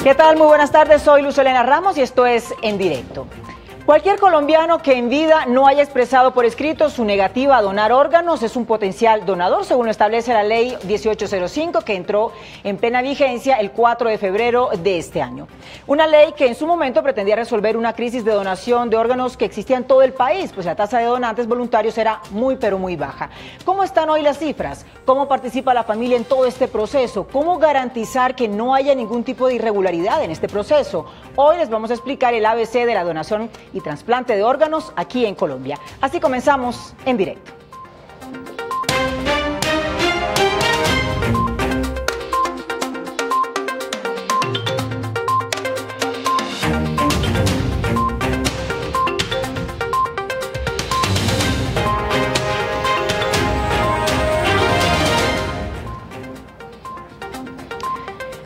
¿Qué tal? Muy buenas tardes, soy Luz Helena Ramos y esto es En Directo. Cualquier colombiano que en vida no haya expresado por escrito su negativa a donar órganos es un potencial donador, según lo establece la ley 1805, que entró en plena vigencia el 4 de febrero de este año. Una ley que en su momento pretendía resolver una crisis de donación de órganos que existía en todo el país, pues la tasa de donantes voluntarios era muy pero muy baja. ¿Cómo están hoy las cifras? ¿Cómo participa la familia en todo este proceso? ¿Cómo garantizar que no haya ningún tipo de irregularidad en este proceso? Hoy les vamos a explicar el ABC de la donación y trasplante de órganos aquí en Colombia. Así comenzamos En Directo.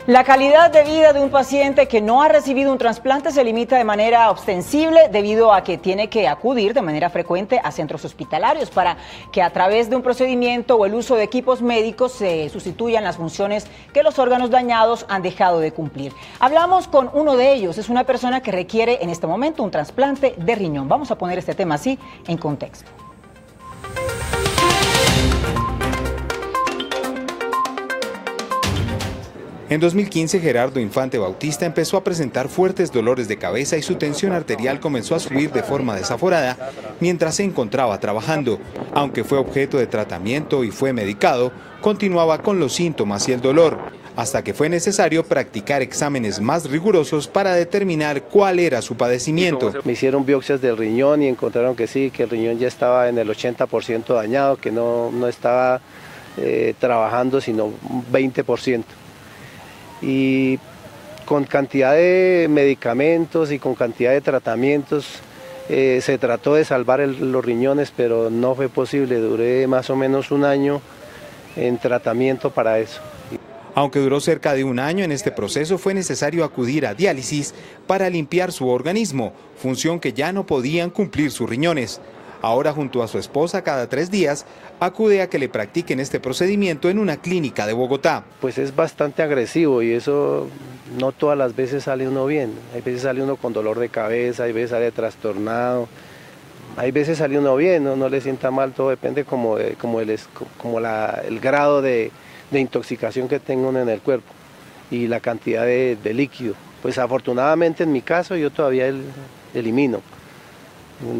La calidad de vida de un paciente que no ha recibido un trasplante se limita de manera ostensible debido a que tiene que acudir de manera frecuente a centros hospitalarios para que a través de un procedimiento o el uso de equipos médicos se sustituyan las funciones que los órganos dañados han dejado de cumplir. Hablamos con uno de ellos, es una persona que requiere en este momento un trasplante de riñón. Vamos a poner este tema así en contexto. En 2015, Gerardo Infante Bautista empezó a presentar fuertes dolores de cabeza y su tensión arterial comenzó a subir de forma desaforada mientras se encontraba trabajando. Aunque fue objeto de tratamiento y fue medicado, continuaba con los síntomas y el dolor, hasta que fue necesario practicar exámenes más rigurosos para determinar cuál era su padecimiento. Me hicieron biopsias del riñón y encontraron que sí, que el riñón ya estaba en el 80% dañado, que no estaba trabajando sino un 20%. Y con cantidad de medicamentos y con cantidad de tratamientos se trató de salvar los riñones, pero no fue posible. Duré más o menos un año en tratamiento para eso. Aunque duró cerca de un año en este proceso, fue necesario acudir a diálisis para limpiar su organismo, función que ya no podían cumplir sus riñones. Ahora, junto a su esposa, cada 3 días acude a que le practiquen este procedimiento en una clínica de Bogotá. Pues es bastante agresivo y eso no todas las veces sale uno bien. Hay veces sale uno con dolor de cabeza, hay veces sale trastornado, hay veces sale uno bien, no le sienta mal, todo depende como el grado de intoxicación que tenga uno en el cuerpo y la cantidad de líquido. Pues afortunadamente en mi caso yo todavía elimino.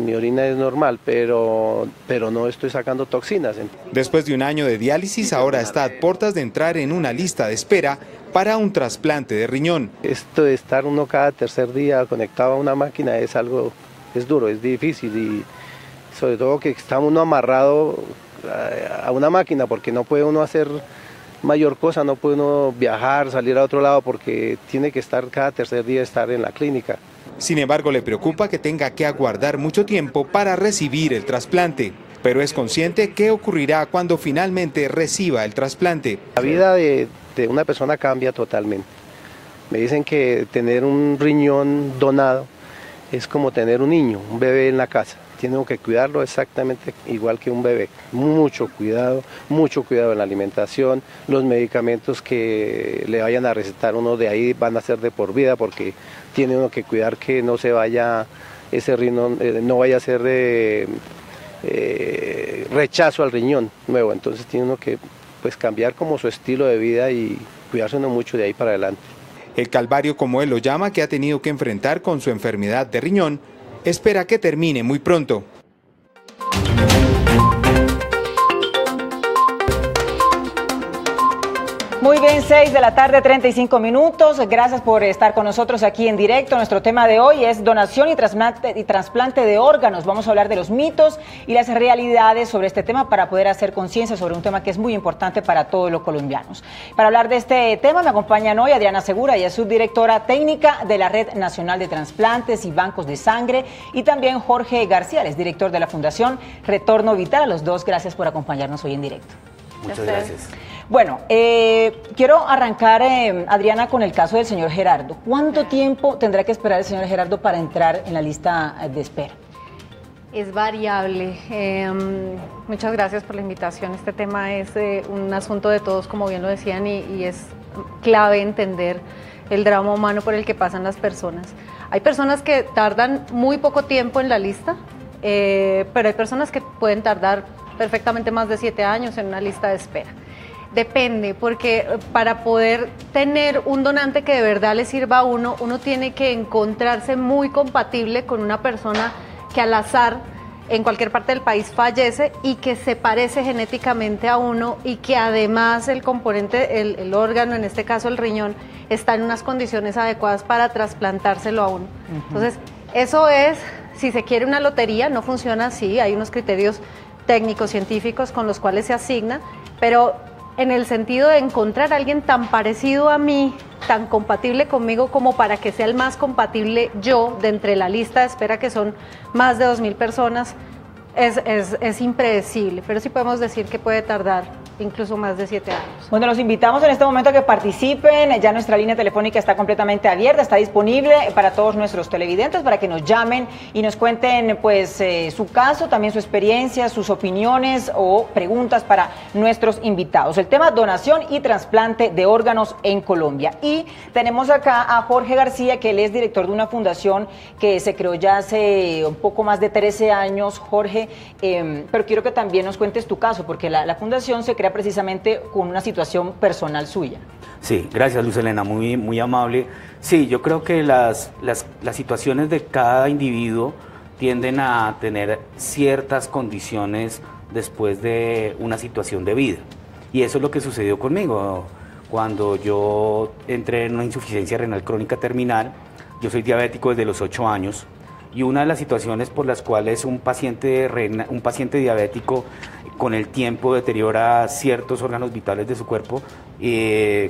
Mi orina es normal, pero no estoy sacando toxinas. Después de un año de diálisis, ahora está a puertas de entrar en una lista de espera para un trasplante de riñón. Esto de estar uno cada tercer día conectado a una máquina es duro, es difícil y sobre todo que está uno amarrado a una máquina porque no puede uno hacer mayor cosa, no puede uno viajar, salir a otro lado porque tiene que estar cada tercer día estar en la clínica. Sin embargo, le preocupa que tenga que aguardar mucho tiempo para recibir el trasplante, pero es consciente que ocurrirá cuando finalmente reciba el trasplante. La vida de una persona cambia totalmente. Me dicen que tener un riñón donado es como tener un niño, un bebé en la casa. Tienen que cuidarlo exactamente igual que un bebé. Mucho cuidado en la alimentación. Los medicamentos que le vayan a recetar uno de ahí van a ser de por vida porque tiene uno que cuidar que no se vaya, ese riñón no vaya a ser rechazo al riñón nuevo. Entonces tiene uno que cambiar como su estilo de vida y cuidarse uno mucho de ahí para adelante. El calvario, como él lo llama, que ha tenido que enfrentar con su enfermedad de riñón, espera que termine muy pronto. Muy bien, 6 de la tarde, 35 minutos. Gracias por estar con nosotros aquí en directo. Nuestro tema de hoy es donación y trasplante de órganos. Vamos a hablar de los mitos y las realidades sobre este tema para poder hacer conciencia sobre un tema que es muy importante para todos los colombianos. Para hablar de este tema me acompañan hoy Adriana Segura, ella es subdirectora técnica de la Red Nacional de Trasplantes y Bancos de Sangre, y también Jorge García, es director de la Fundación Retorno Vital. A los dos, gracias por acompañarnos hoy en directo. Muchas gracias. Bueno, quiero arrancar, Adriana, con el caso del señor Gerardo. ¿Cuánto tiempo tendrá que esperar el señor Gerardo para entrar en la lista de espera? Es variable. Muchas gracias por la invitación. Este tema es un asunto de todos, como bien lo decían, y es clave entender el drama humano por el que pasan las personas. Hay personas que tardan muy poco tiempo en la lista, pero hay personas que pueden tardar perfectamente más de 7 años en una lista de espera. Depende, porque para poder tener un donante que de verdad le sirva a uno, uno tiene que encontrarse muy compatible con una persona que al azar en cualquier parte del país fallece y que se parece genéticamente a uno y que además el componente, el órgano, en este caso el riñón, está en unas condiciones adecuadas para trasplantárselo a uno. Entonces, eso es, si se quiere una lotería, no funciona así, hay unos criterios técnicos, científicos con los cuales se asigna, pero en el sentido de encontrar a alguien tan parecido a mí, tan compatible conmigo como para que sea el más compatible yo de entre la lista de espera, que son más de 2.000 personas, es impredecible, pero sí podemos decir que puede tardar incluso más de 7 años. Bueno, los invitamos en este momento a que participen. Ya nuestra línea telefónica está completamente abierta, está disponible para todos nuestros televidentes, para que nos llamen y nos cuenten pues su caso, también su experiencia, sus opiniones o preguntas para nuestros invitados. El tema: donación y trasplante de órganos en Colombia. Y tenemos acá a Jorge García, que él es director de una fundación que se creó ya hace un poco más de 13 años, Jorge, pero quiero que también nos cuentes tu caso, porque la fundación se crea precisamente con una situación personal suya. Sí, gracias, Luz Helena, muy amable. Sí, yo creo que las situaciones de cada individuo tienden a tener ciertas condiciones después de una situación de vida. Y eso es lo que sucedió conmigo. Cuando yo entré en una insuficiencia renal crónica terminal, yo soy diabético desde los 8 años, y una de las situaciones por las cuales un paciente diabético con el tiempo deteriora ciertos órganos vitales de su cuerpo,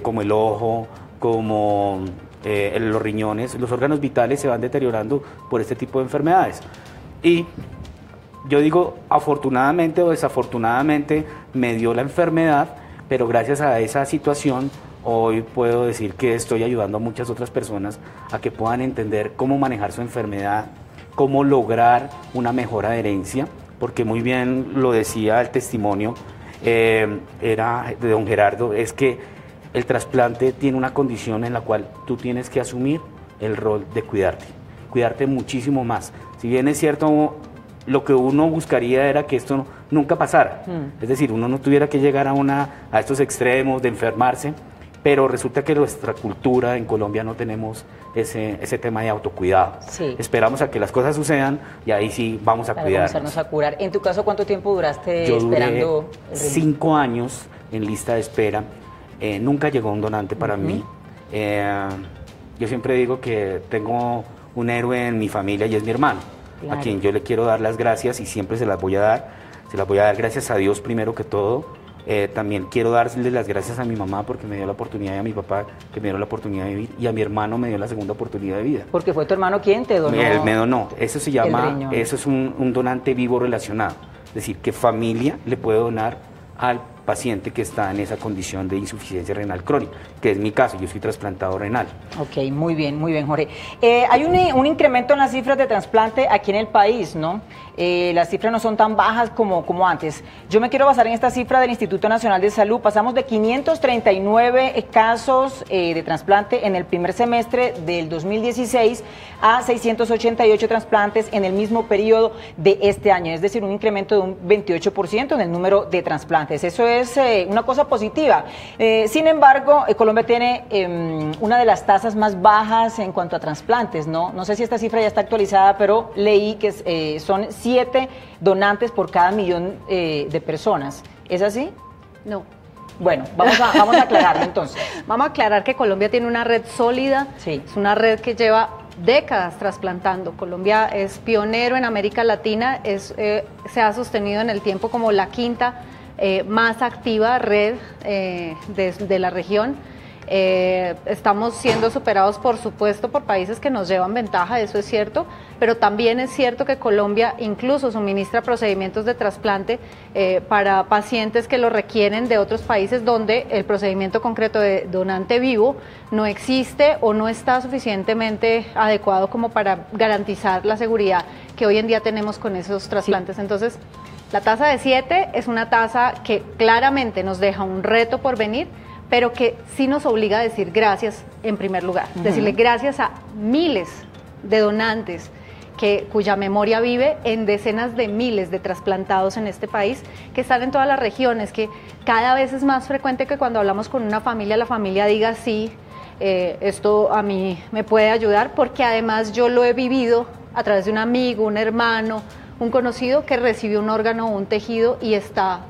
como el ojo, como los riñones, los órganos vitales se van deteriorando por este tipo de enfermedades. Y yo digo, afortunadamente o desafortunadamente me dio la enfermedad, pero gracias a esa situación hoy puedo decir que estoy ayudando a muchas otras personas a que puedan entender cómo manejar su enfermedad, cómo lograr una mejor adherencia, porque muy bien lo decía el testimonio, era de don Gerardo, es que el trasplante tiene una condición en la cual tú tienes que asumir el rol de cuidarte muchísimo más. Si bien es cierto, lo que uno buscaría era que esto nunca pasara, es decir, uno no tuviera que llegar a estos extremos de enfermarse, pero resulta que nuestra cultura en Colombia no tenemos ese tema de autocuidado. Sí. Esperamos a que las cosas sucedan y ahí sí vamos a cuidarnos. Comenzarnos a curar. En tu caso, ¿cuánto tiempo duraste esperando? Yo duré 5 años en lista de espera. Nunca llegó un donante para mí. Yo siempre digo que tengo un héroe en mi familia y es mi hermano, a quien yo le quiero dar las gracias y siempre se las voy a dar. Se las voy a dar gracias a Dios primero que todo. También quiero darle las gracias a mi mamá porque me dio la oportunidad, y a mi papá que me dio la oportunidad de vivir, y a mi hermano me dio la segunda oportunidad de vida. Porque fue tu hermano quien te donó. Él me donó. Eso se llama, eso es un donante vivo relacionado. Es decir, que familia le puede donar al paciente que está en esa condición de insuficiencia renal crónica, que es mi caso, yo soy trasplantado renal. Ok, muy bien, Jorge. Hay un incremento en las cifras de trasplante aquí en el país, ¿no? Las cifras no son tan bajas como antes. Yo me quiero basar en esta cifra del Instituto Nacional de Salud. Pasamos de 539 casos de trasplante en el primer semestre del 2016 a 688 trasplantes en el mismo periodo de este año, es decir, un incremento de un 28% en el número de trasplantes. Eso es una cosa positiva. Sin embargo, Colombia tiene una de las tasas más bajas en cuanto a trasplantes, ¿no? No sé si esta cifra ya está actualizada, pero leí que son 7 donantes por cada millón de personas. ¿Es así? No. Bueno, vamos a aclararlo entonces. Vamos a aclarar que Colombia tiene una red sólida, sí. Es una red que lleva décadas trasplantando. Colombia es pionero en América Latina, se ha sostenido en el tiempo como la quinta más activa red de la región. Estamos siendo superados, por supuesto, por países que nos llevan ventaja, eso es cierto, pero también es cierto que Colombia incluso suministra procedimientos de trasplante para pacientes que lo requieren de otros países donde el procedimiento concreto de donante vivo no existe o no está suficientemente adecuado como para garantizar la seguridad que hoy en día tenemos con esos trasplantes. Sí. Entonces, la tasa de 7 es una tasa que claramente nos deja un reto por venir, pero que sí nos obliga a decir gracias en primer lugar. Decirle gracias a miles de donantes cuya memoria vive en decenas de miles de trasplantados en este país, que están en todas las regiones, que cada vez es más frecuente que cuando hablamos con una familia, la familia diga sí, esto a mí me puede ayudar, porque además yo lo he vivido a través de un amigo, un hermano, un conocido que recibió un órgano o un tejido y está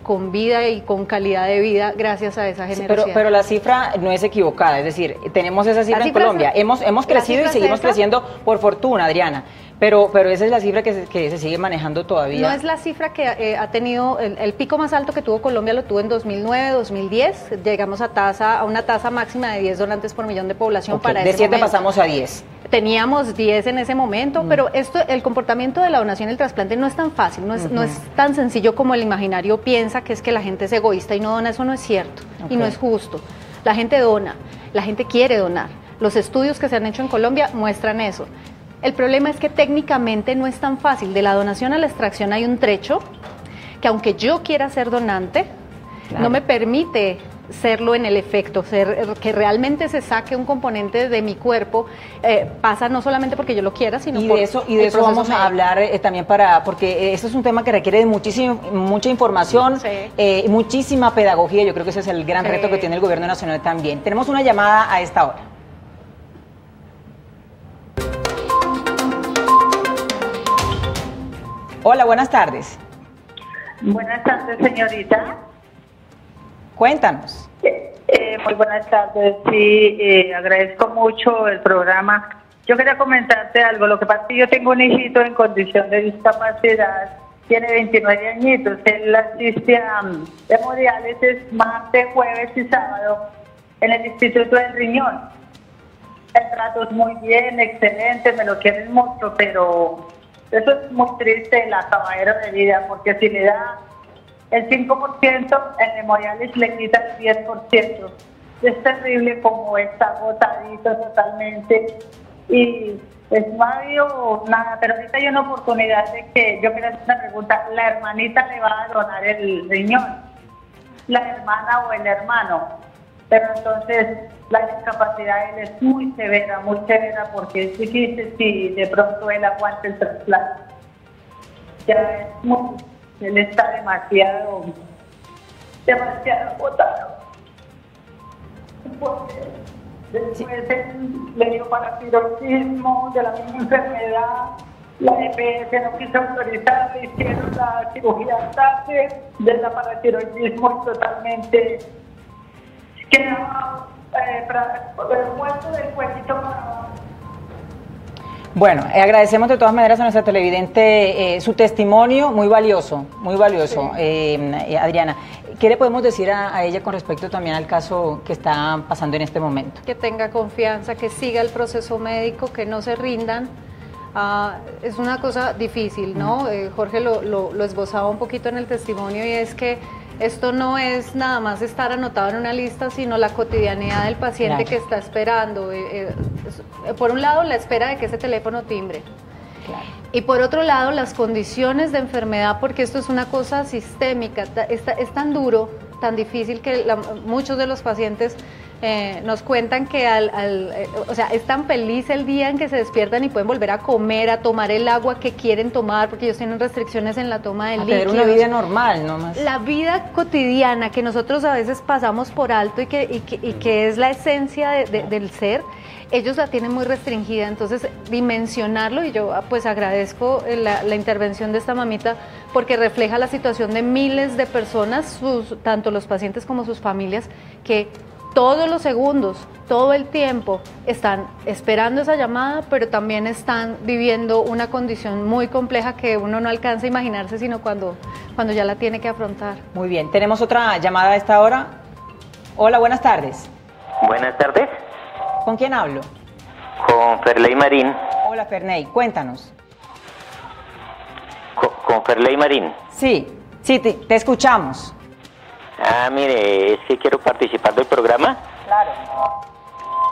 con vida y con calidad de vida gracias a esa generosidad. Sí, pero la cifra no es equivocada, es decir, tenemos esa cifra en Colombia, hemos crecido y seguimos creciendo por fortuna, Adriana, pero esa es la cifra que se sigue manejando todavía. No es la cifra que ha tenido, el pico más alto que tuvo Colombia lo tuvo en 2009, 2010, llegamos a una tasa máxima de 10 donantes por millón de población para ese de 7 momento. pasamos a 10. Teníamos 10 en ese momento, pero el comportamiento de la donación y el trasplante no es tan fácil, no es tan sencillo como el imaginario piensa, que es que la gente es egoísta y no dona. Eso no es cierto y no es justo. La gente dona, la gente quiere donar. Los estudios que se han hecho en Colombia muestran eso. El problema es que técnicamente no es tan fácil. De la donación a la extracción hay un trecho que, aunque yo quiera ser donante, no me permite serlo en el efecto, que realmente se saque un componente de mi cuerpo, pasa no solamente porque yo lo quiera, sino por de eso vamos a hablar también, porque eso es un tema que requiere de mucha información, muchísima pedagogía. Yo creo que ese es el gran reto que tiene el gobierno nacional también. Tenemos una llamada a esta hora. Hola, buenas tardes. Buenas tardes, señorita. Cuéntanos. Muy buenas tardes, sí, agradezco mucho el programa. Yo quería comentarte algo. Lo que pasa es que yo tengo un hijito en condición de discapacidad, tiene 29 añitos, él asiste a hemodiálisis martes, jueves y sábado en el Instituto del Riñón. El trato es muy bien, excelente, me lo quieren mucho, pero eso es muy triste, el acabadero de vida, porque si le da el 5%, el hemodiálisis le quita el 10%. Es terrible como está agotadito totalmente y pues no ha habido nada, pero ahorita hay una oportunidad de que yo quiero hacer una pregunta. La hermanita le va a donar el riñón, la hermana o el hermano, pero entonces la discapacidad de él es muy severa porque es difícil si de pronto él aguanta el trasplante. Ya es muy... Él está demasiado agotado. Después él le dio paratiroidismo de la misma enfermedad, la EPS no quiso autorizar, le hicieron la cirugía tarde de la paratiroidismo y totalmente quedaba muerto del cuellito para abajo. Bueno, agradecemos de todas maneras a nuestra televidente su testimonio, muy valioso, Adriana. ¿Qué le podemos decir a ella con respecto también al caso que está pasando en este momento? Que tenga confianza, que siga el proceso médico, que no se rindan. Es una cosa difícil, ¿no? Jorge lo esbozaba un poquito en el testimonio, y es que esto no es nada más estar anotado en una lista, sino la cotidianidad del paciente que está esperando. Por un lado, la espera de que ese teléfono timbre. Y por otro lado, las condiciones de enfermedad, porque esto es una cosa sistémica, es tan duro, tan difícil, que muchos de los pacientes nos cuentan que o sea, es tan feliz el día en que se despiertan y pueden volver a comer, a tomar el agua que quieren tomar, porque ellos tienen restricciones en la toma de líquidos. Tener una vida normal, no más. La vida cotidiana que nosotros a veces pasamos por alto y que es la esencia del ser, ellos la tienen muy restringida. Entonces, dimensionarlo, y yo pues agradezco la intervención de esta mamita, porque refleja la situación de miles de personas, tanto los pacientes como sus familias, que todos los segundos, todo el tiempo están esperando esa llamada, pero también están viviendo una condición muy compleja que uno no alcanza a imaginarse, sino cuando ya la tiene que afrontar. Muy bien, tenemos otra llamada a esta hora. Hola, buenas tardes. Buenas tardes. ¿Con quién hablo? Con Ferley Marín. Hola, Ferney, cuéntanos. Con Ferley Marín. Sí, te escuchamos. Mire, es que quiero participar del programa. Claro.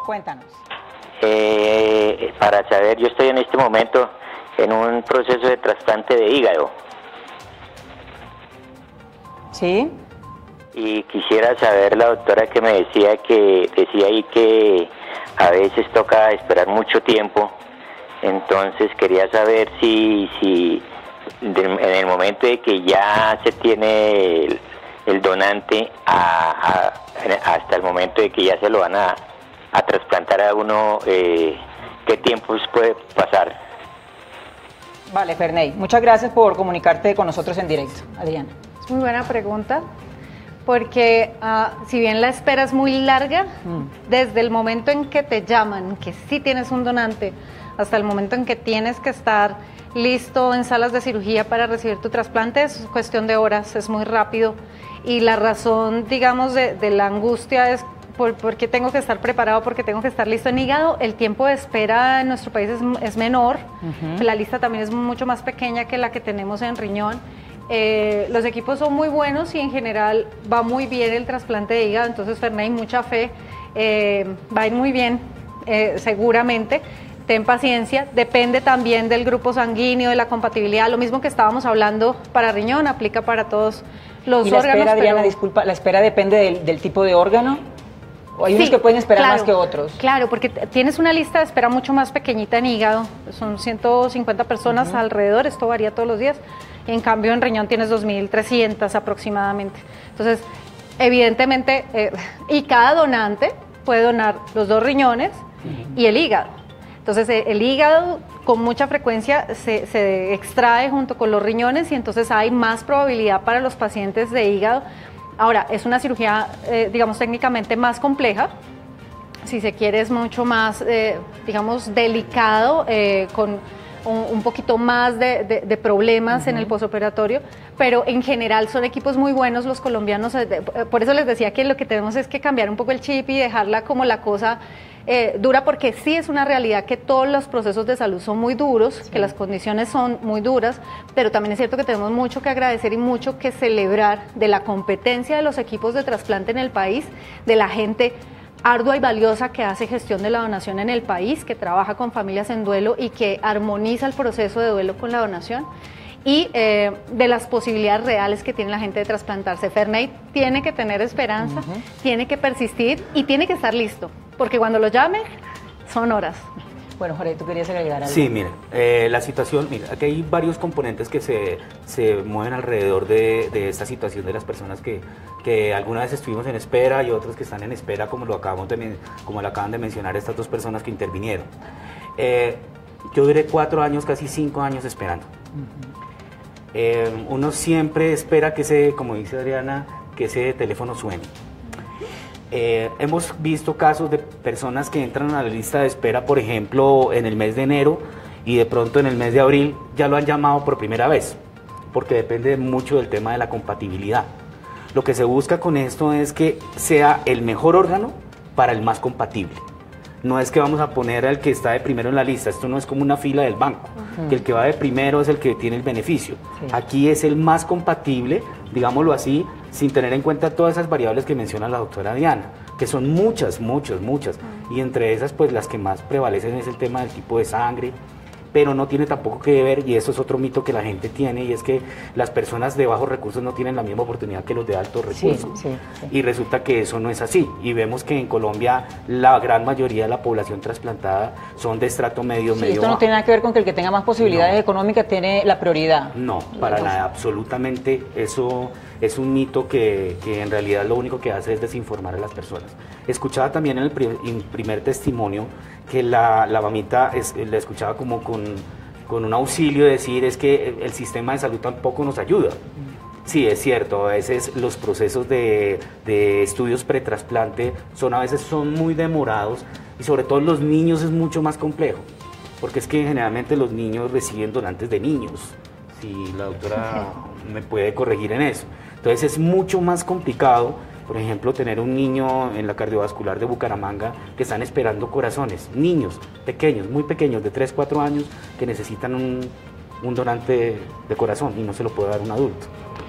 Cuéntanos. Para saber, yo estoy en este momento en un proceso de trasplante de hígado. ¿Sí? Y quisiera saber, la doctora que me decía ahí que a veces toca esperar mucho tiempo, entonces quería saber si en el momento de que ya se tiene el donante hasta el momento de que ya se lo van a trasplantar a uno, ¿qué tiempos puede pasar? Vale, Ferney, muchas gracias por comunicarte con nosotros en directo. Adriana. Es muy buena pregunta, porque si bien la espera es muy larga, desde el momento en que te llaman, que sí tienes un donante, hasta el momento en que tienes que estar listo en salas de cirugía para recibir tu trasplante, es cuestión de horas, es muy rápido. Y la razón, digamos, de la angustia es porque tengo que estar preparado, porque tengo que estar listo en hígado. El tiempo de espera en nuestro país es menor, la lista también es mucho más pequeña que la que tenemos en riñón. Los equipos son muy buenos y en general va muy bien el trasplante de hígado, entonces Ferney, mucha fe, va a ir muy bien, seguramente. Ten paciencia, depende también del grupo sanguíneo, de la compatibilidad, lo mismo que estábamos hablando para riñón, aplica para todos los órganos. ¿Y la espera, Adriana, disculpa, la espera depende del tipo de órgano? ¿O hay unos que pueden esperar más que otros? Claro, porque tienes una lista de espera mucho más pequeñita en hígado, son 150 personas alrededor, esto varía todos los días, y en cambio en riñón tienes 2.300 aproximadamente. Entonces, evidentemente, y cada donante puede donar los 2 riñones y el hígado. Entonces el hígado con mucha frecuencia se extrae junto con los riñones y entonces hay más probabilidad para los pacientes de hígado. Ahora, es una cirugía, digamos, técnicamente más compleja, si se quiere es mucho más, digamos, delicado, con un poquito más de problemas en el posoperatorio, pero en general son equipos muy buenos los colombianos, por eso les decía que lo que tenemos es que cambiar un poco el chip y dejarla como la cosa dura, porque sí es una realidad que todos los procesos de salud son muy duros, que las condiciones son muy duras, pero también es cierto que tenemos mucho que agradecer y mucho que celebrar de la competencia de los equipos de trasplante en el país, de la gente ardua y valiosa que hace gestión de la donación en el país, que trabaja con familias en duelo y que armoniza el proceso de duelo con la donación, y de las posibilidades reales que tiene la gente de trasplantarse. Ferney tiene que tener esperanza, tiene que persistir y tiene que estar listo, porque cuando lo llame son horas. Bueno, Jorge, ¿tú querías agregar algo? Sí, mire, la situación, mira, aquí hay varios componentes que se mueven alrededor de esta situación de las personas que alguna vez estuvimos en espera y otros que están en espera, como lo acaban de mencionar estas 2 personas que intervinieron. Yo duré 4 años, casi 5 años esperando. Uno siempre espera que como dice Adriana, que ese teléfono suene. Hemos visto casos de personas que entran a la lista de espera, por ejemplo, en el mes de enero, y de pronto en el mes de abril ya lo han llamado por primera vez, porque depende mucho del tema de la compatibilidad. Lo que se busca con esto es que sea el mejor órgano para el más compatible. No es que vamos a poner al que está de primero en la lista, esto no es como una fila del banco, que el que va de primero es el que tiene el beneficio. Aquí es el más compatible, digámoslo así, sin tener en cuenta todas esas variables que menciona la doctora Diana, que son muchas, y entre esas pues las que más prevalecen es el tema del tipo de sangre, pero no tiene tampoco que ver, y eso es otro mito que la gente tiene, y es que las personas de bajos recursos no tienen la misma oportunidad que los de altos recursos. Y resulta que eso no es así, y vemos que en Colombia la gran mayoría de la población trasplantada son de estrato medio, medio esto bajo. No tiene nada que ver con que el que tenga más posibilidades económicas tiene la prioridad. No, para nada, absolutamente. Eso es un mito que en realidad lo único que hace es desinformar a las personas. Escuchaba también en el primer testimonio que la mamita la escuchaba como con un auxilio, decir es que el sistema de salud tampoco nos ayuda. Sí, es cierto, a veces los procesos de estudios pretrasplante a veces son muy demorados, y sobre todo en los niños es mucho más complejo, porque es que generalmente los niños reciben donantes de niños, si la doctora me puede corregir en eso. Entonces es mucho más complicado, por ejemplo, tener un niño en la cardiovascular de Bucaramanga que están esperando corazones, niños pequeños, muy pequeños, de 3, 4 años, que necesitan un donante de corazón y no se lo puede dar un adulto,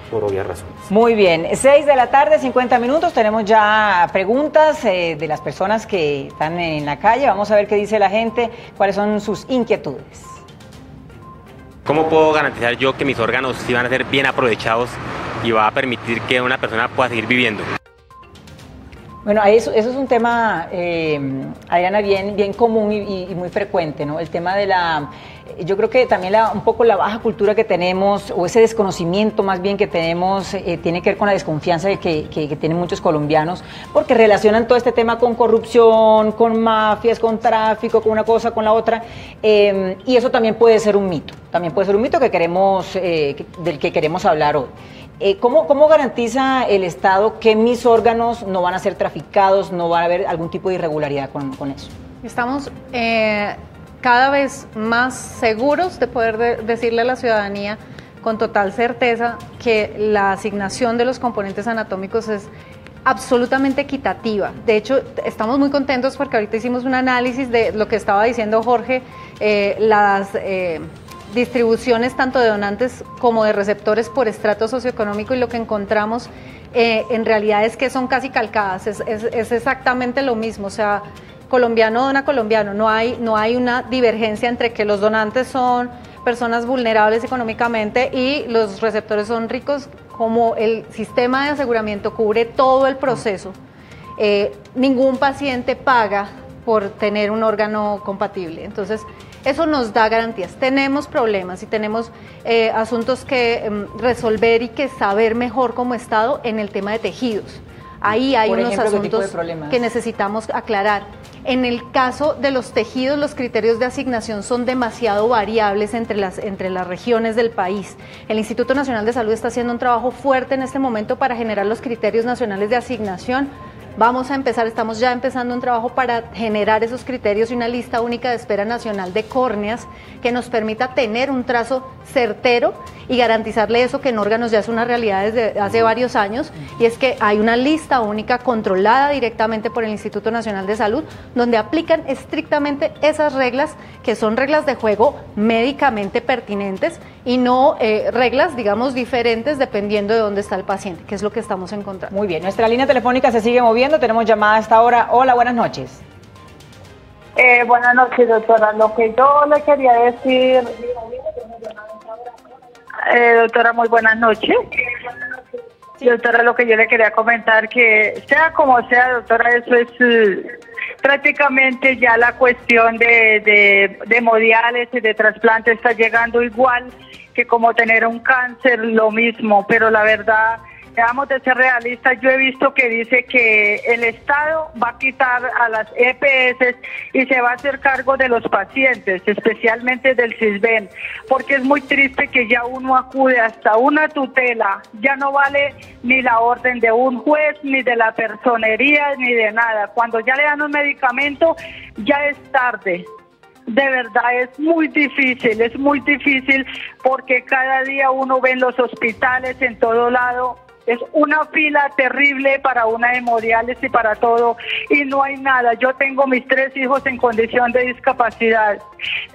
por obvias razones. Muy bien, 6 de la tarde, 50 minutos, tenemos ya preguntas de las personas que están en la calle. Vamos a ver qué dice la gente, cuáles son sus inquietudes. ¿Cómo puedo garantizar yo que mis órganos sí van a ser bien aprovechados y va a permitir que una persona pueda seguir viviendo. Bueno, eso es un tema, Adriana, bien común y muy frecuente, ¿no? El tema de yo creo que también un poco la baja cultura que tenemos, o ese desconocimiento más bien que tenemos, tiene que ver con la desconfianza que tienen muchos colombianos, porque relacionan todo este tema con corrupción, con mafias, con tráfico, con una cosa, con la otra, y eso también puede ser un mito, que queremos, del que queremos hablar hoy. ¿Cómo garantiza el Estado que mis órganos no van a ser traficados, no va a haber algún tipo de irregularidad con eso? Estamos cada vez más seguros de poder decirle a la ciudadanía con total certeza que la asignación de los componentes anatómicos es absolutamente equitativa. De hecho, estamos muy contentos porque ahorita hicimos un análisis de lo que estaba diciendo Jorge, las distribuciones tanto de donantes como de receptores por estrato socioeconómico, y lo que encontramos en realidad es que son casi calcadas, es exactamente lo mismo, o sea, colombiano dona colombiano, no hay una divergencia entre que los donantes son personas vulnerables económicamente y los receptores son ricos. Como el sistema de aseguramiento cubre todo el proceso, ningún paciente paga por tener un órgano compatible, entonces eso nos da garantías. Tenemos problemas y tenemos asuntos que resolver y que saber mejor como Estado en el tema de tejidos. Ahí hay unos asuntos que necesitamos aclarar. En el caso de los tejidos, los criterios de asignación son demasiado variables entre las regiones del país. El Instituto Nacional de Salud está haciendo un trabajo fuerte en este momento para generar los criterios nacionales de asignación. Estamos ya empezando un trabajo para generar esos criterios y una lista única de espera nacional de córneas que nos permita tener un trazo certero y garantizarle eso que en órganos ya es una realidad desde hace varios años, y es que hay una lista única controlada directamente por el Instituto Nacional de Salud, donde aplican estrictamente esas reglas, que son reglas de juego médicamente pertinentes y no reglas, digamos, diferentes dependiendo de dónde está el paciente, que es lo que estamos encontrando. Muy bien, nuestra línea telefónica se sigue moviendo, tenemos llamada a esta hora. Hola, buenas noches. Buenas noches, doctora. Lo que yo le quería decir, doctora, muy buenas noches. Sí. Doctora, lo que yo le quería comentar, que sea como sea, doctora, eso es prácticamente ya la cuestión de hemodiálisis y de trasplante está llegando igual que como tener un cáncer, lo mismo, pero la verdad, debemos de ser realistas. Yo he visto que dice que el Estado va a quitar a las EPS y se va a hacer cargo de los pacientes, especialmente del CISBEN, porque es muy triste que ya uno acude hasta una tutela, ya no vale ni la orden de un juez, ni de la personería, ni de nada. Cuando ya le dan un medicamento, ya es tarde. De verdad es muy difícil porque cada día uno ve en los hospitales, en todo lado, es una fila terrible para una hemodiálisis y para todo, y no hay nada. Yo tengo mis 3 hijos en condición de discapacidad,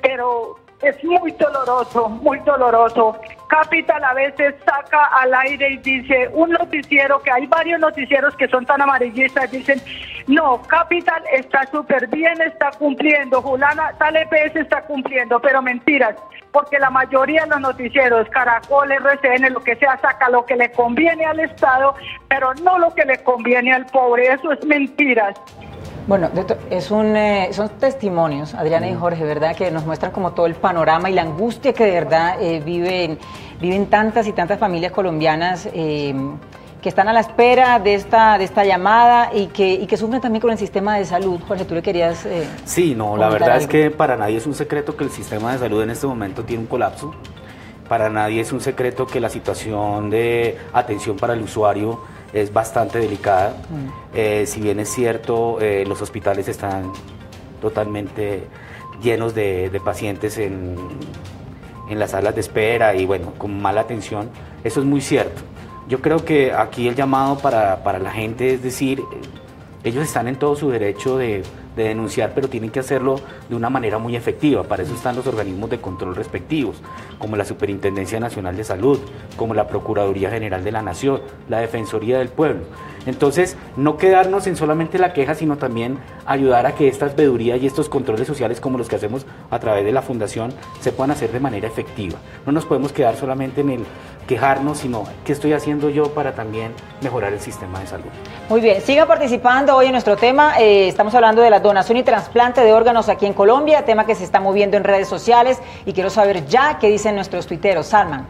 pero es muy doloroso. Capital a veces saca al aire y dice un noticiero, que hay varios noticieros que son tan amarillistas, dicen, no, Capital está súper bien, está cumpliendo, Julana, tal EPS está cumpliendo, pero mentiras, porque la mayoría de los noticieros, Caracol, RCN, lo que sea, saca lo que le conviene al Estado, pero no lo que le conviene al pobre, eso es mentiras. Bueno, son testimonios, Adriana y Jorge, ¿verdad?, que nos muestran como todo el panorama y la angustia que de verdad viven tantas y tantas familias colombianas que están a la espera de esta llamada y que sufren también con el sistema de salud. Jorge, tú le querías Sí, no, la verdad es que para nadie es un secreto que el sistema de salud en este momento tiene un colapso. Para nadie es un secreto que la situación de atención para el usuario es bastante delicada. Si bien es cierto, los hospitales están totalmente llenos de pacientes en las salas de espera y bueno, con mala atención, eso es muy cierto. Yo creo que aquí el llamado para la gente es decir, ellos están en todo su derecho de de denunciar, pero tienen que hacerlo de una manera muy efectiva. Para eso están los organismos de control respectivos, como la Superintendencia Nacional de Salud, como la Procuraduría General de la Nación, la Defensoría del Pueblo. Entonces, no quedarnos en solamente la queja, sino también ayudar a que estas vedurías y estos controles sociales, como los que hacemos a través de la Fundación, se puedan hacer de manera efectiva. No nos podemos quedar solamente en el quejarnos, sino qué estoy haciendo yo para también mejorar el sistema de salud. Muy bien, siga participando hoy en nuestro tema. Estamos hablando de la donación y trasplante de órganos aquí en Colombia, tema que se está moviendo en redes sociales, y quiero saber ya qué dicen nuestros tuiteros. Salman.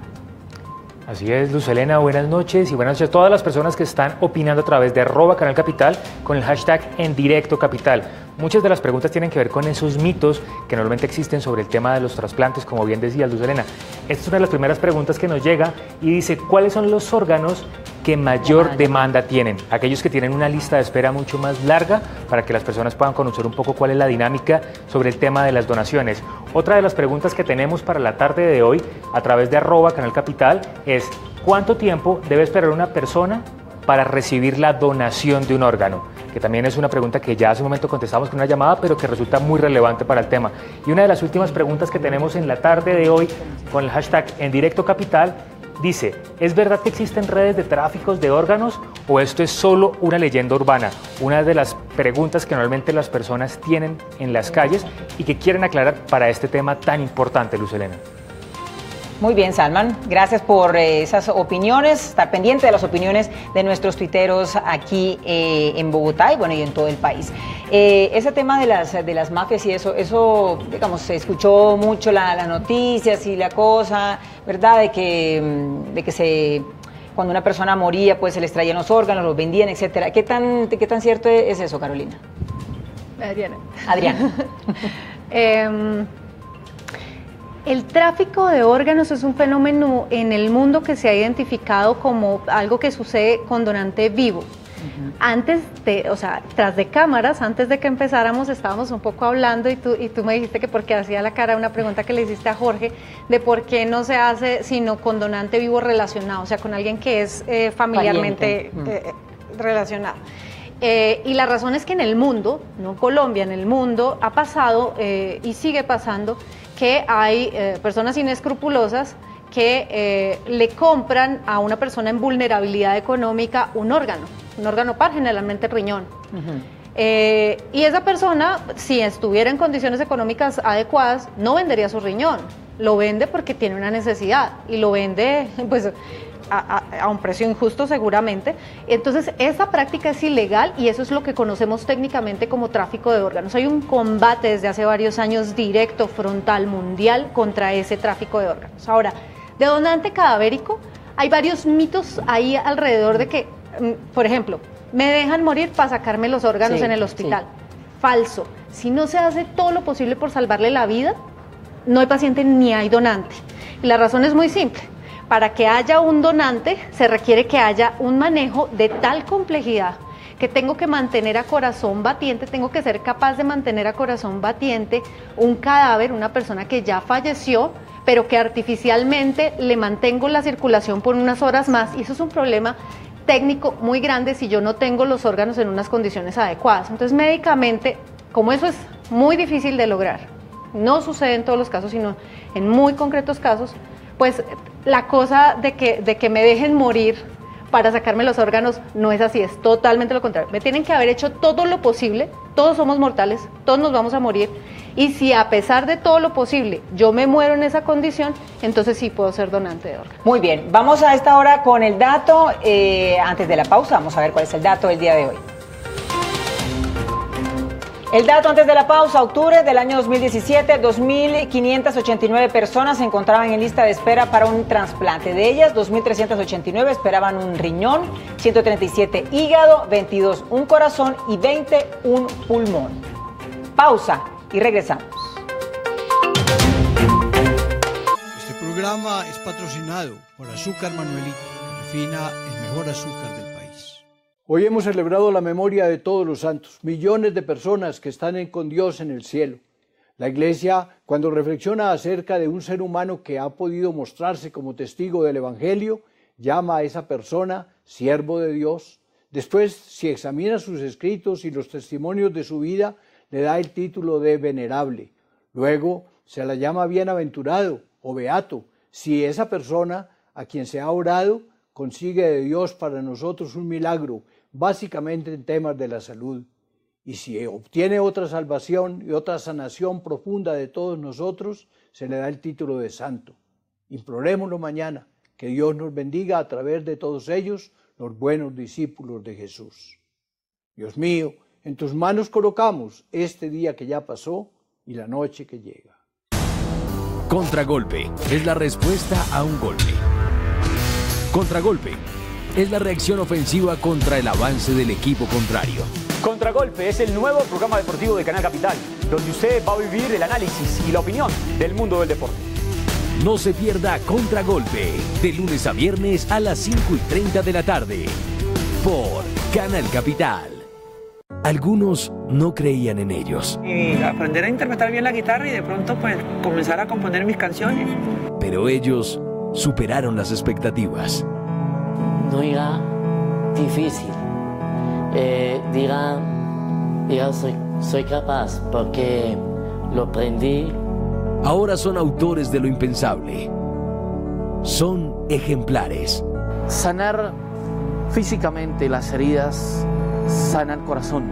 Así es, Luz Helena, buenas noches y buenas noches a todas las personas que están opinando a través de @Canal Capital con el hashtag En Directo Capital. Muchas de las preguntas tienen que ver con esos mitos que normalmente existen sobre el tema de los trasplantes, como bien decía Luz Helena. Esta es una de las primeras preguntas que nos llega y dice, ¿cuáles son los órganos que mayor demanda tienen? Aquellos que tienen una lista de espera mucho más larga, para que las personas puedan conocer un poco cuál es la dinámica sobre el tema de las donaciones. Otra de las preguntas que tenemos para la tarde de hoy a través de @Canal Capital es ¿cuánto tiempo debe esperar una persona para recibir la donación de un órgano? Que también es una pregunta que ya hace un momento contestamos con una llamada, pero que resulta muy relevante para el tema. Y una de las últimas preguntas que tenemos en la tarde de hoy con el hashtag En Directo Capital dice, ¿es verdad que existen redes de tráficos de órganos o esto es solo una leyenda urbana? Una de las preguntas que normalmente las personas tienen en las calles y que quieren aclarar para este tema tan importante, Luz Helena. Muy bien, Salman, gracias por esas opiniones, estar pendiente de las opiniones de nuestros tuiteros aquí en Bogotá y bueno, y en todo el país. Ese tema de las mafias y eso digamos, se escuchó mucho las noticias y la cosa, ¿verdad? De que cuando una persona moría, pues se les traían los órganos, los vendían, etcétera. ¿Qué tan cierto es eso, Carolina? Adriana. El tráfico de órganos es un fenómeno en el mundo que se ha identificado como algo que sucede con donante vivo. Antes tras de cámaras, antes de que empezáramos, estábamos un poco hablando y tú me dijiste que porque hacía la cara una pregunta que le hiciste a Jorge, de por qué no se hace sino con donante vivo relacionado, o sea, con alguien que es familiarmente relacionado. Y la razón es que en el mundo, no Colombia, en el mundo ha pasado y sigue pasando que hay personas inescrupulosas que le compran a una persona en vulnerabilidad económica un órgano par, generalmente riñón. Y esa persona, si estuviera en condiciones económicas adecuadas, no vendería su riñón, lo vende porque tiene una necesidad y lo vende pues a un precio injusto seguramente. Entonces esa práctica es ilegal y eso es lo que conocemos técnicamente como tráfico de órganos. Hay un combate desde hace varios años directo, frontal, mundial contra ese tráfico de órganos. Ahora, de donante cadavérico, hay varios mitos ahí alrededor de que, por ejemplo, me dejan morir para sacarme los órganos en el hospital. Falso. Si no se hace todo lo posible por salvarle la vida, no hay paciente ni hay donante. Y la razón es muy simple. Para que haya un donante se requiere que haya un manejo de tal complejidad que tengo que mantener a corazón batiente, tengo que ser capaz de mantener a corazón batiente un cadáver, una persona que ya falleció, pero que artificialmente le mantengo la circulación por unas horas más, y eso es un problema técnico muy grande si yo no tengo los órganos en unas condiciones adecuadas. Entonces, médicamente, como eso es muy difícil de lograr, no sucede en todos los casos, sino en muy concretos casos, pues la cosa de que me dejen morir para sacarme los órganos no es así, es totalmente lo contrario. Me tienen que haber hecho todo lo posible, todos somos mortales, todos nos vamos a morir, y si a pesar de todo lo posible yo me muero en esa condición, entonces sí puedo ser donante de órganos. Muy bien, vamos a esta hora con el dato, antes de la pausa, vamos a ver cuál es el dato del día de hoy. El dato antes de la pausa, octubre del año 2017, 2.589 personas se encontraban en lista de espera para un trasplante. De ellas, 2.389 esperaban un riñón, 137 hígado, 22 un corazón y 20 un pulmón. Pausa y regresamos. Este programa es patrocinado por Azúcar Manuelito, que refina el mejor azúcar del país. Hoy hemos celebrado la memoria de todos los santos, millones de personas que están con Dios en el cielo. La Iglesia, cuando reflexiona acerca de un ser humano que ha podido mostrarse como testigo del Evangelio, llama a esa persona siervo de Dios. Después, si examina sus escritos y los testimonios de su vida, le da el título de venerable. Luego se la llama bienaventurado o beato si esa persona a quien se ha orado consigue de Dios para nosotros un milagro, básicamente en temas de la salud. Y si obtiene otra salvación y otra sanación profunda de todos nosotros, se le da el título de santo. Implorémoslo mañana, que Dios nos bendiga a través de todos ellos, los buenos discípulos de Jesús. Dios mío, en tus manos colocamos este día que ya pasó y la noche que llega. Contragolpe es la respuesta a un golpe. Contragolpe es la reacción ofensiva contra el avance del equipo contrario. Contragolpe es el nuevo programa deportivo de Canal Capital, donde usted va a vivir el análisis y la opinión del mundo del deporte. No se pierda Contragolpe, de lunes a viernes a las 5:30 de la tarde, por Canal Capital. Algunos no creían en ellos. Y aprender a interpretar bien la guitarra y de pronto pues comenzar a componer mis canciones. Pero ellos superaron las expectativas. No era difícil. Diga, soy capaz porque lo aprendí. Ahora son autores de lo impensable. Son ejemplares. Sanar físicamente las heridas sana el corazón.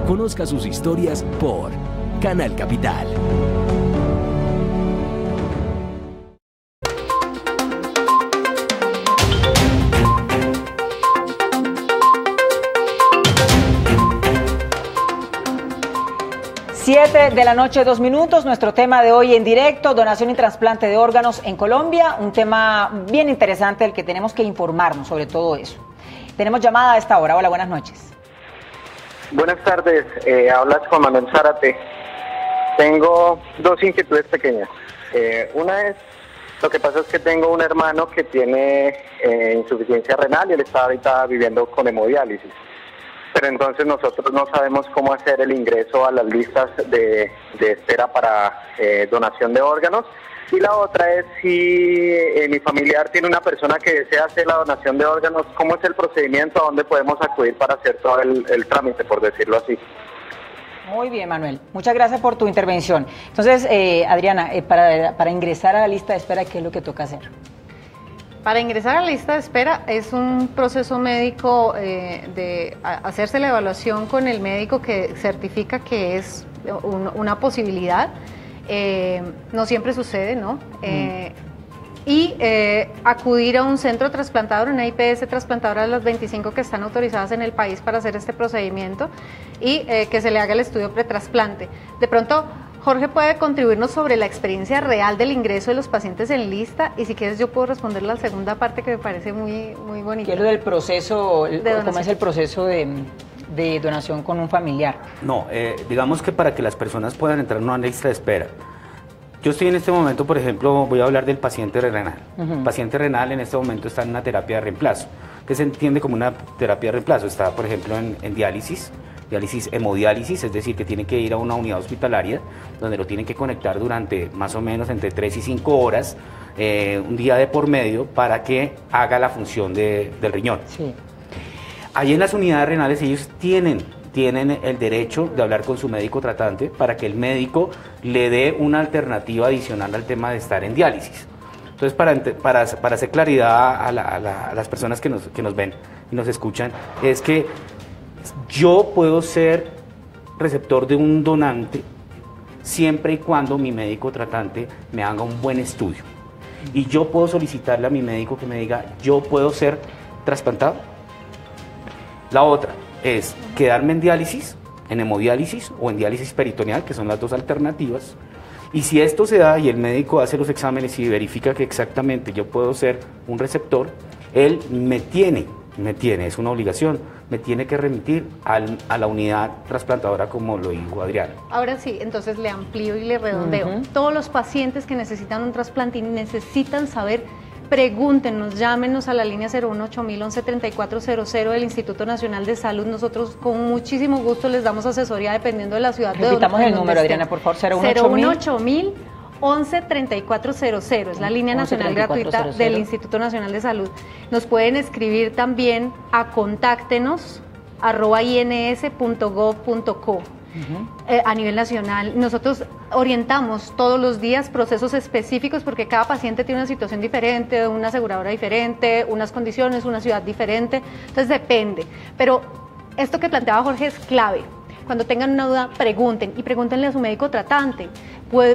Conozca sus historias por Canal Capital. De la noche, 2 minutos. Nuestro tema de hoy en directo: donación y trasplante de órganos en Colombia. Un tema bien interesante del que tenemos que informarnos sobre todo eso. Tenemos llamada a esta hora. Hola, buenas noches. Buenas tardes, hablas con Manuel Zárate. Tengo 2 inquietudes pequeñas. Una es, lo que pasa es que tengo un hermano que tiene insuficiencia renal y él está ahorita viviendo con hemodiálisis. Pero entonces nosotros no sabemos cómo hacer el ingreso a las listas de espera para donación de órganos. Y la otra es si mi familiar tiene una persona que desea hacer la donación de órganos, ¿cómo es el procedimiento? ¿A dónde podemos acudir para hacer todo el trámite, por decirlo así? Muy bien, Manuel. Muchas gracias por tu intervención. Entonces, Adriana, para ingresar a la lista de espera, ¿qué es lo que toca hacer? Para ingresar a la lista de espera es un proceso médico de hacerse la evaluación con el médico que certifica que es una posibilidad. No siempre sucede, ¿no? Y acudir a un centro trasplantador, una IPS trasplantadora de las 25 que están autorizadas en el país para hacer este procedimiento y que se le haga el estudio pretrasplante. De pronto, Jorge puede contribuirnos sobre la experiencia real del ingreso de los pacientes en lista, y si quieres yo puedo responder la segunda parte que me parece muy bonita. ¿Qué es lo del proceso, cómo es el proceso de donación con un familiar? No, digamos que para que las personas puedan entrar en una lista de espera. Yo estoy en este momento, por ejemplo, voy a hablar del paciente renal. El paciente renal en este momento está en una terapia de reemplazo, que se entiende como una terapia de reemplazo. Está, por ejemplo, en diálisis, hemodiálisis, es decir, que tiene que ir a una unidad hospitalaria donde lo tienen que conectar durante más o menos entre 3 y 5 horas, un día de por medio, para que haga la función del riñón. Sí. Ahí en las unidades renales ellos tienen el derecho de hablar con su médico tratante para que el médico le dé una alternativa adicional al tema de estar en diálisis. Entonces, para hacer claridad a las personas que nos ven y nos escuchan, es que yo puedo ser receptor de un donante siempre y cuando mi médico tratante me haga un buen estudio. Y yo puedo solicitarle a mi médico que me diga, yo puedo ser trasplantado. La otra es quedarme en diálisis, en hemodiálisis o en diálisis peritoneal, que son las 2 alternativas. Y si esto se da y el médico hace los exámenes y verifica que exactamente yo puedo ser un receptor, él me tiene, es una obligación, me tiene que remitir a la unidad trasplantadora, como lo dijo Adriana. Ahora sí, entonces le amplío y le redondeo. Todos los pacientes que necesitan un trasplante y necesitan saber, pregúntenos, llámenos a la línea 018-113400 del Instituto Nacional de Salud. Nosotros con muchísimo gusto les damos asesoría dependiendo de la ciudad. Repitamos el número, Adriana, por favor, 018-113400, es la línea nacional gratuita del Instituto Nacional de Salud. Nos pueden escribir también a ins.gov.co. A nivel nacional, nosotros orientamos todos los días procesos específicos porque cada paciente tiene una situación diferente, una aseguradora diferente, unas condiciones, una ciudad diferente, entonces depende. Pero esto que planteaba Jorge es clave. Cuando tengan una duda, pregunten y pregúntenle a su médico tratante.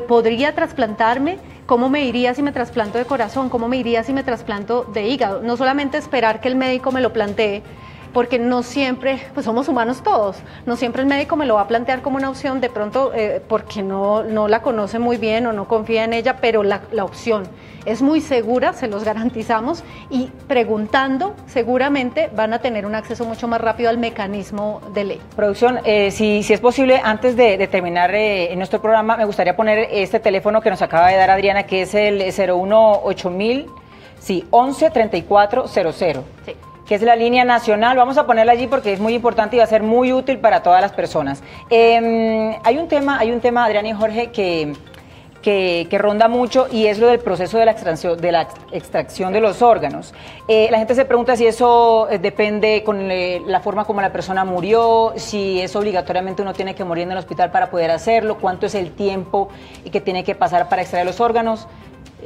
¿Podría trasplantarme? ¿Cómo me iría si me trasplanto de corazón? ¿Cómo me iría si me trasplanto de hígado? No solamente esperar que el médico me lo plantee, porque no siempre, pues somos humanos todos, no siempre el médico me lo va a plantear como una opción, de pronto porque no la conoce muy bien o no confía en ella, pero la opción es muy segura, se los garantizamos, y preguntando seguramente van a tener un acceso mucho más rápido al mecanismo de ley. Producción, si es posible, antes de terminar nuestro programa, me gustaría poner este teléfono que nos acaba de dar Adriana, que es el 018.000, sí, 11-3400. Sí. Que es la línea nacional. Vamos a ponerla allí porque es muy importante y va a ser muy útil para todas las personas. Hay un tema, Adriana y Jorge, que ronda mucho, y es lo del proceso de la extracción de los órganos. La gente se pregunta si eso depende con la forma como la persona murió, si es obligatoriamente uno tiene que morir en el hospital para poder hacerlo, cuánto es el tiempo y que tiene que pasar para extraer los órganos.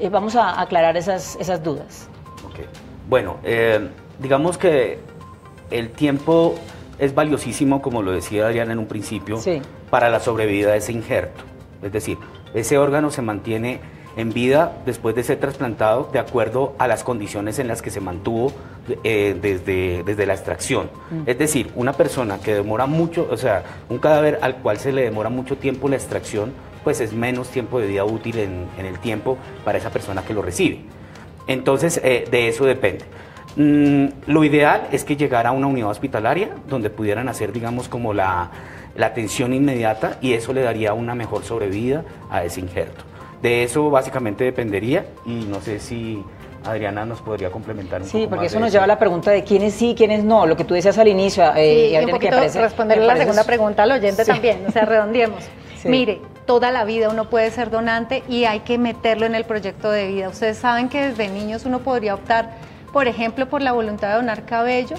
Vamos a aclarar esas dudas. Okay. Bueno, digamos que el tiempo es valiosísimo, como lo decía Adriana en un principio, sí, para la sobrevida de ese injerto. Es decir, ese órgano se mantiene en vida después de ser trasplantado de acuerdo a las condiciones en las que se mantuvo desde la extracción. Es decir, una persona que demora mucho, o sea, un cadáver al cual se le demora mucho tiempo la extracción, pues es menos tiempo de vida útil en el tiempo para esa persona que lo recibe. Entonces, de eso depende. Lo ideal es que llegara a una unidad hospitalaria donde pudieran hacer, digamos, como la atención inmediata, y eso le daría una mejor sobrevida a ese injerto. De eso básicamente dependería, y no sé si Adriana nos podría complementar un poco más. Sí, porque eso nos lleva a la pregunta de quiénes sí, quiénes no, lo que tú decías al inicio. Y un poquito responderle la segunda pregunta al oyente, sí, también, o sea, redondeemos. Sí. Mire, toda la vida uno puede ser donante y hay que meterlo en el proyecto de vida. Ustedes saben que desde niños uno podría optar, por ejemplo, por la voluntad de donar cabello.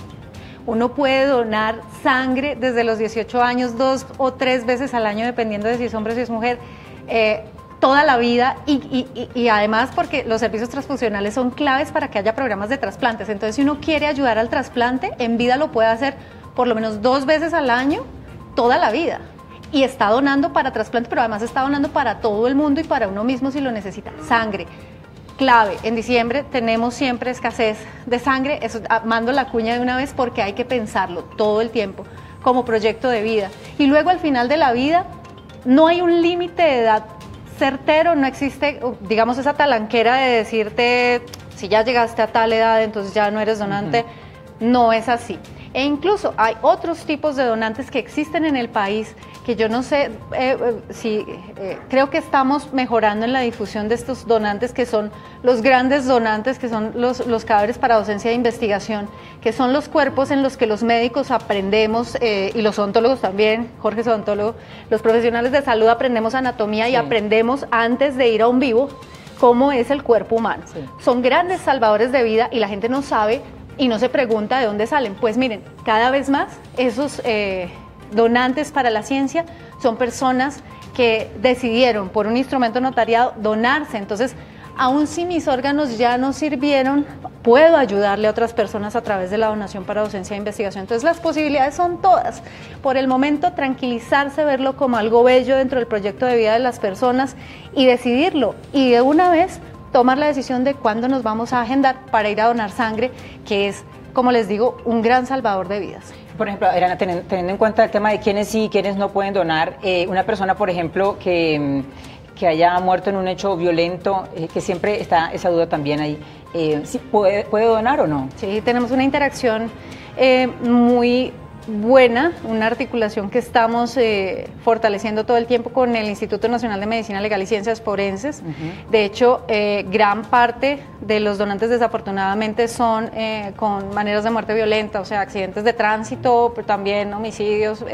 Uno puede donar sangre desde los 18 años, 2 o 3 veces al año, dependiendo de si es hombre o si es mujer, toda la vida, y además porque los servicios transfusionales son claves para que haya programas de trasplantes. Entonces, si uno quiere ayudar al trasplante, en vida lo puede hacer por lo menos 2 veces al año, toda la vida. Y está donando para trasplante, pero además está donando para todo el mundo y para uno mismo si lo necesita. Sangre. Clave, en diciembre tenemos siempre escasez de sangre, eso, mando la cuña de una vez porque hay que pensarlo todo el tiempo como proyecto de vida. Y luego al final de la vida no hay un límite de edad certero, no existe, digamos, esa talanquera de decirte si ya llegaste a tal edad entonces ya no eres donante, no es así. E incluso hay otros tipos de donantes que existen en el país que yo no sé creo que estamos mejorando en la difusión de estos donantes, que son los grandes donantes, que son los cadáveres para docencia de investigación, que son los cuerpos en los que los médicos aprendemos, y los odontólogos también, Jorge es odontólogo, los profesionales de salud aprendemos anatomía, sí, y aprendemos antes de ir a un vivo cómo es el cuerpo humano. Sí. Son grandes salvadores de vida y la gente no sabe y no se pregunta de dónde salen. Pues miren, cada vez más esos donantes para la ciencia son personas que decidieron por un instrumento notariado donarse. Entonces, aun si mis órganos ya no sirvieron, puedo ayudarle a otras personas a través de la donación para docencia e investigación. Entonces, las posibilidades son todas. Por el momento, tranquilizarse, verlo como algo bello dentro del proyecto de vida de las personas y decidirlo. Y de una vez tomar la decisión de cuándo nos vamos a agendar para ir a donar sangre, que es, como les digo, un gran salvador de vidas. Por ejemplo, Adriana, teniendo en cuenta el tema de quiénes sí y quiénes no pueden donar, una persona, por ejemplo, que haya muerto en un hecho violento, que siempre está esa duda también ahí, ¿sí puede donar o no? Sí, tenemos una interacción muy buena, una articulación que estamos fortaleciendo todo el tiempo con el Instituto Nacional de Medicina Legal y Ciencias Forenses. De hecho, gran parte de los donantes desafortunadamente son con maneras de muerte violenta, o sea, accidentes de tránsito, pero también homicidios,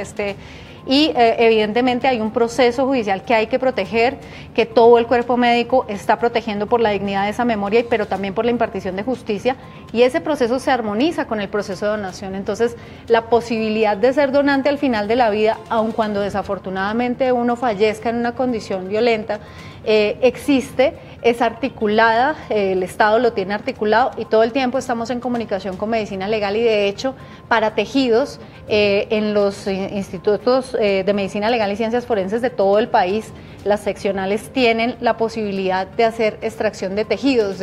y evidentemente hay un proceso judicial que hay que proteger, que todo el cuerpo médico está protegiendo por la dignidad de esa memoria, pero también por la impartición de justicia, y ese proceso se armoniza con el proceso de donación. Entonces, la posibilidad de ser donante al final de la vida, aun cuando desafortunadamente uno fallezca en una condición violenta, existe, es articulada, el Estado lo tiene articulado y todo el tiempo estamos en comunicación con Medicina Legal, y de hecho para tejidos en los institutos de Medicina Legal y Ciencias Forenses de todo el país, las seccionales tienen la posibilidad de hacer extracción de tejidos,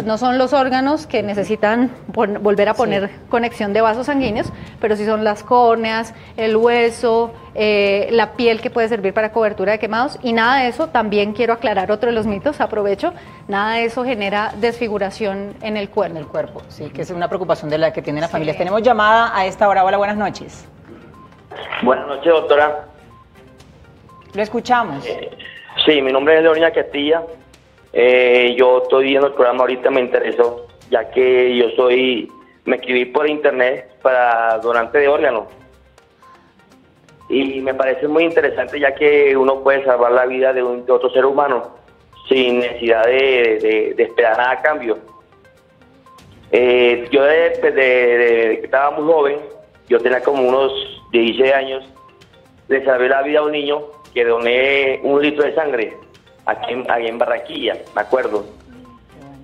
no son los órganos que necesitan volver a poner conexión de vasos sanguíneos, pero sí son las córneas, el hueso, la piel que puede servir para cobertura de quemados, y nada de eso, también quiero aclarar otro de los mitos, aprovecho, nada de eso genera desfiguración en el cuerpo. En el cuerpo, sí, que es una preocupación de la que tienen las familias. Tenemos llamada a esta hora. Hola, buenas noches. Buenas noches, doctora. Lo escuchamos. Sí, mi nombre es Leonina Castilla. Yo estoy viendo el programa ahorita, me interesó, ya que me escribí por internet para donante de órganos. Y me parece muy interesante, ya que uno puede salvar la vida de otro ser humano sin necesidad de esperar nada a cambio. Yo desde que estaba muy joven, yo tenía como unos 16 años, le salvé la vida a un niño que doné 1 litro de sangre aquí en Barranquilla, me acuerdo.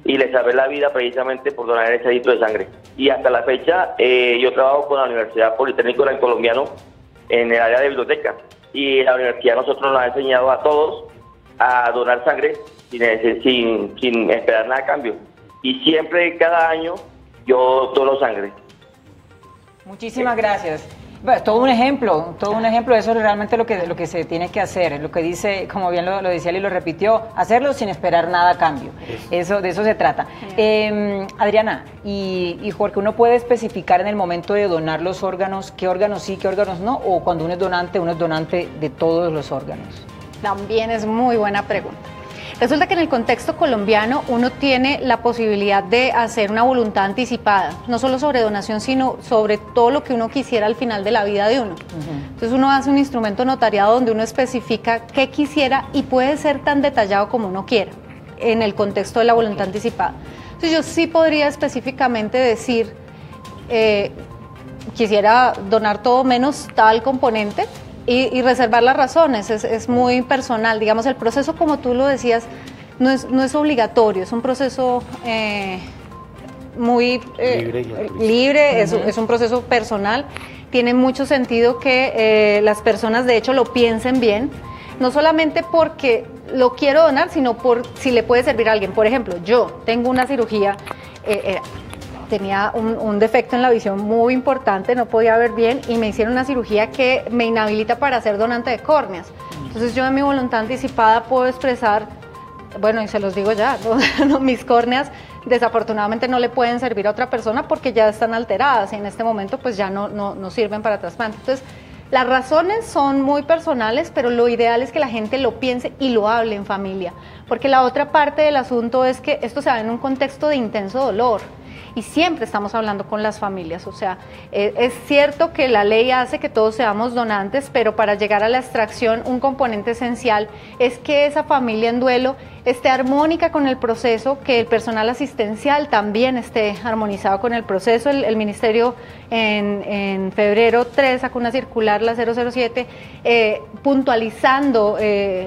Y le salvé la vida precisamente por donar ese litro de sangre. Y hasta la fecha yo trabajo con la Universidad Politécnico Gran Colombiano en el área de biblioteca. Y la universidad nosotros nos ha enseñado a todos a donar sangre sin esperar nada a cambio. Y siempre, cada año, yo dono sangre. Muchísimas gracias. Bueno, todo un ejemplo de eso es realmente lo que se tiene que hacer, lo que dice, como bien lo decía y lo repitió, hacerlo sin esperar nada a cambio. De eso se trata. Adriana y Jorge, ¿uno puede especificar en el momento de donar los órganos qué órganos sí, qué órganos no? ¿O cuando uno es donante de todos los órganos? También es muy buena pregunta. Resulta que en el contexto colombiano uno tiene la posibilidad de hacer una voluntad anticipada, no solo sobre donación, sino sobre todo lo que uno quisiera al final de la vida de uno. Entonces uno hace un instrumento notariado donde uno especifica qué quisiera y puede ser tan detallado como uno quiera en el contexto de la voluntad anticipada. Entonces yo sí podría específicamente decir, quisiera donar todo menos tal componente, y reservar las razones, es muy personal. Digamos, el proceso, como tú lo decías, no es obligatorio, es un proceso muy libre, es un proceso personal. Tiene mucho sentido que las personas, de hecho, lo piensen bien, no solamente porque lo quiero donar, sino por si le puede servir a alguien. Por ejemplo, yo tengo una cirugía, tenía un defecto en la visión muy importante, no podía ver bien, y me hicieron una cirugía que me inhabilita para ser donante de córneas. Entonces yo en mi voluntad anticipada puedo expresar, bueno, y se los digo ya, ¿no? Mis córneas desafortunadamente no le pueden servir a otra persona porque ya están alteradas y en este momento pues ya no sirven para trasplante. Entonces las razones son muy personales, pero lo ideal es que la gente lo piense y lo hable en familia, porque la otra parte del asunto es que esto se da en un contexto de intenso dolor. Y siempre estamos hablando con las familias, o sea, es cierto que la ley hace que todos seamos donantes, pero para llegar a la extracción un componente esencial es que esa familia en duelo esté armónica con el proceso, que el personal asistencial también esté armonizado con el proceso. El Ministerio en febrero 3 sacó una circular, la 007, puntualizando,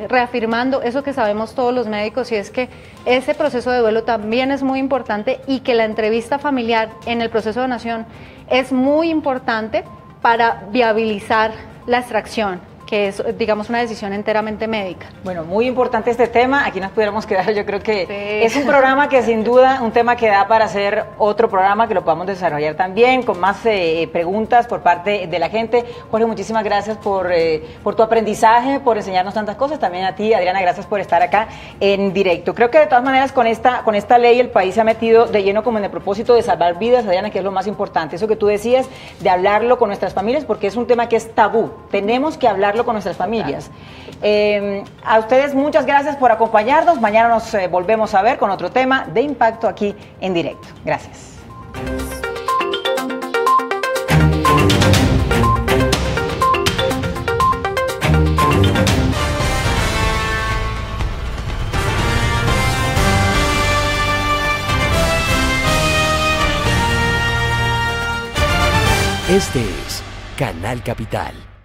reafirmando eso que sabemos todos los médicos, y es que ese proceso de duelo también es muy importante y que la entrevista familiar en el proceso de donación es muy importante para viabilizar la extracción, que es, digamos, una decisión enteramente médica. Bueno, muy importante este tema, aquí nos pudiéramos quedar, yo creo que sí. Es un programa que sin duda, un tema que da para hacer otro programa que lo podamos desarrollar también, con más preguntas por parte de la gente. Jorge, muchísimas gracias por tu aprendizaje, por enseñarnos tantas cosas, también a ti, Adriana, gracias por estar acá en directo. Creo que de todas maneras con esta ley el país se ha metido de lleno como en el propósito de salvar vidas, Adriana, que es lo más importante, eso que tú decías, de hablarlo con nuestras familias, porque es un tema que es tabú, tenemos que hablarlo con nuestras familias. A ustedes muchas gracias por acompañarnos. Mañana nos volvemos a ver con otro tema de impacto aquí en directo. Gracias. Este es Canal Capital.